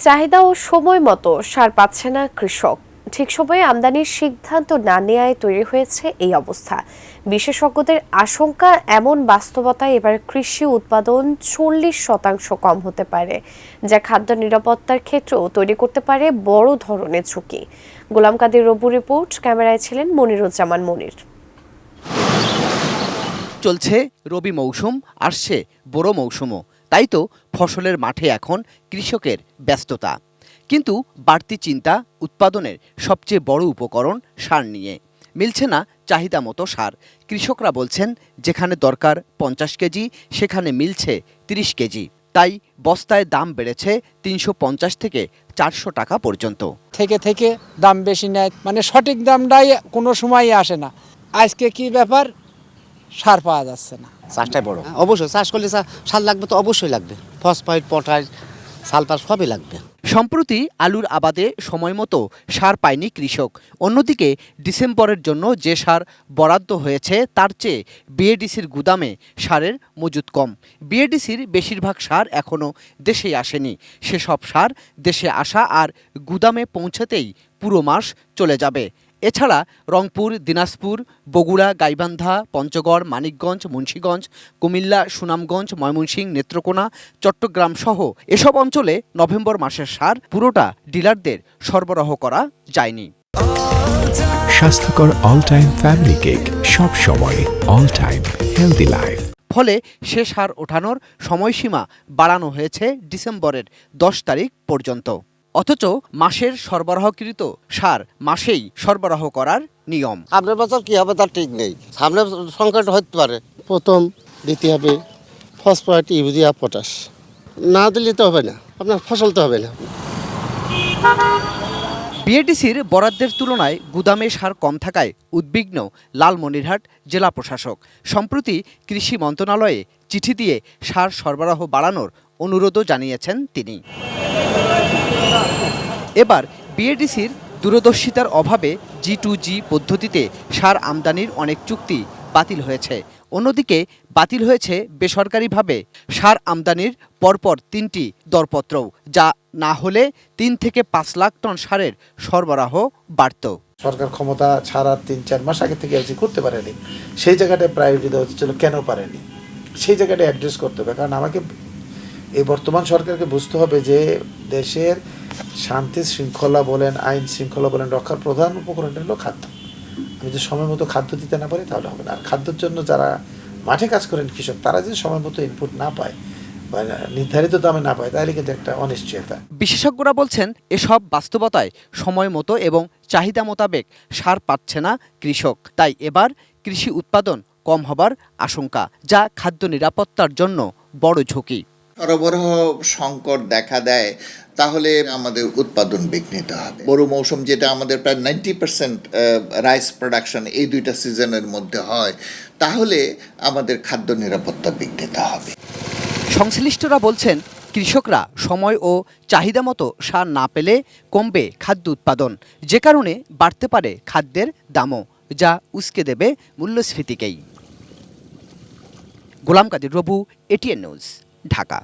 চাহিদা ও সময় মতো সার পাচ্ছে না কৃষক। ঠিক সময়ে আমদানির সিদ্ধান্ত না নেওয়ায় তৈরি হয়েছে এই অবস্থা। বিশেষজ্ঞদের আশঙ্কা, এমন বাস্তবতায় এবার কৃষি উৎপাদন 40% কম হতে পারে, যা খাদ্য নিরাপত্তার ক্ষেত্রেও তৈরি করতে পারে বড় ধরনের ঝুঁকি। গোলাম কাদের রবু রিপোর্ট, ক্যামেরায় ছিলেন মনিরুজ্জামান মনির। চলছে রবি মৌসুম, আসছে বোরো মৌসুমও, তাই তো ফসলের মাঠে এখন কৃষকের ব্যস্ততা। কিন্তু বাড়তি চিন্তা উৎপাদনের সবচেয়ে বড় উপকরণ সার নিয়ে। মিলছে না চাহিদা মতো সার। কৃষকরা বলছেন, যেখানে দরকার 50 কেজি সেখানে মিলছে 30 কেজি। তাই বস্তায় দাম বেড়েছে 350 থেকে 400 টাকা পর্যন্ত। থেকে দাম বেশি নেয়, মানে সঠিক দামটাই কোনো সময়ই আসে না। আজকে কি ব্যাপার, সার পাওয়া যাচ্ছে না। চাষটাই বড়, অবশ্যই চাষ করলে সার লাগবে, তো অবশ্যই লাগবে। ফসফেট, পটাশ, সালফার সবই লাগবে। সম্প্রতি আলুর আবাদে সময় মতো সার পায়নি কৃষক। অন্যদিকে ডিসেম্বরের জন্য যে সার বরাদ্দ হয়েছে তার চেয়ে বিএডিসির গুদামে সারের মজুত কম। বিএডিসির বেশিরভাগ সার এখনও দেশে আসেনি। সেসব সার দেশে আসা আর গুদামে পৌঁছাতেই পুরো মাস চলে যাবে। এছাড়া রংপুর, দিনাজপুর, বগুড়া, গাইবান্ধা, পঞ্চগড়, মানিকগঞ্জ, মুন্সিগঞ্জ, কুমিল্লা, সুনামগঞ্জ, ময়মনসিংহ, নেত্রকোনা, চট্টগ্রাম সহ এসব অঞ্চলে নভেম্বর মাসের সার পুরোটা ডিলারদের সরবরাহ করা যায়নি। স্বাস্থ্যকর অল টাইম ফ্যামিলি কেক, সব সময় অল টাইম হেলদি লাইফ। ফলে সে সার ওঠানোর সময়সীমা বাড়ানো হয়েছে ডিসেম্বরের 10 তারিখ পর্যন্ত। অথচ মাসের সরবরাহকৃত সার মাসেই সরবরাহ করার নিয়ম। সামনের বছর কি হবে তার ঠিক নেই, সামনের সংকট হতে পারে। প্রথম দিতে হবে ফসফেট, ইউরিয়া, পটাশ। না দিলে তো হবে না, আপনার ফসল তো হবে না। বিএডিসির বরাদ্দের তুলনায় গুদামে সার কম থাকায় উদ্বিগ্ন লালমনিরহাট জেলা প্রশাসক। সম্প্রতি কৃষি মন্ত্রণালয়ে চিঠি দিয়ে সার সরবরাহ বাড়ানোর অনুরোধও জানিয়েছেন তিনি। এবার বিএডিসির দূরদর্শিতার অভাবে G2G পদ্ধতিতে সার আমদানির অনেক চুক্তি বাতিল হয়েছে। অন্যদিকে বাতিল হয়েছে বেসরকারিভাবে সার আমদানির পরপর 3টি দরপত্রও, যা না হলে 3 থেকে 5 লাখ টন সারের সরবরাহ বাড়ত। সরকার ক্ষমতা ছাড়ার 3-4 মাস আগে থেকে এলসি করতে পারেনি, সেই জায়গাটায় প্রায়োরিটি দেওয়া হচ্ছিল। কেন পারেনি সেই জায়গাটা অ্যাড্রেস করতে হবে। কারণ আমাকে এই বর্তমান সরকারকে বুঝতে হবে যে দেশের শান্তি শৃঙ্খলা বলেন, আইন শৃঙ্খলা বলেন, রক্ষার প্রধান উপকরণটা হলো খাদ্য। আমি যদি সময় মতো খাদ্য দিতে না পারি তাহলে হবে না। আর খাদ্যের জন্য যারা মাঠে কাজ করেন কৃষক, তারা যদি সময় মতো ইনপুট না পায় বা নির্ধারিত দামে না পায়, তাহলে কিন্তু একটা অনিশ্চয়তা। বিশেষজ্ঞরা বলছেন, এসব বাস্তবতায় সময় মতো এবং চাহিদা মোতাবেক সার পাচ্ছে না কৃষক। তাই এবার কৃষি উৎপাদন কম হবার আশঙ্কা, যা খাদ্য নিরাপত্তার জন্য বড় ঝুঁকি। সরবরাহ সংকট দেখা দেয় তাহলে আমাদের উৎপাদন বিঘ্নিত হবে। বড় মৌসুম যেটা আমাদের প্রায় 90% রাইস প্রোডাকশন এই দুইটা সিজনের মধ্যে হয়, তাহলে আমাদের খাদ্য নিরাপত্তা বিঘ্নিত হবে। সংশ্লিষ্টরা বলছেন, কৃষকরা সময় ও চাহিদা মতো সার না পেলে কমবে খাদ্য উৎপাদন, যে কারণে বাড়তে পারে খাদ্যের দামও, যা উস্কে দেবে মূল্যস্ফীতিকেই। গোলাম কাদের রবু, এটিএন নিউজ, ঢাকা।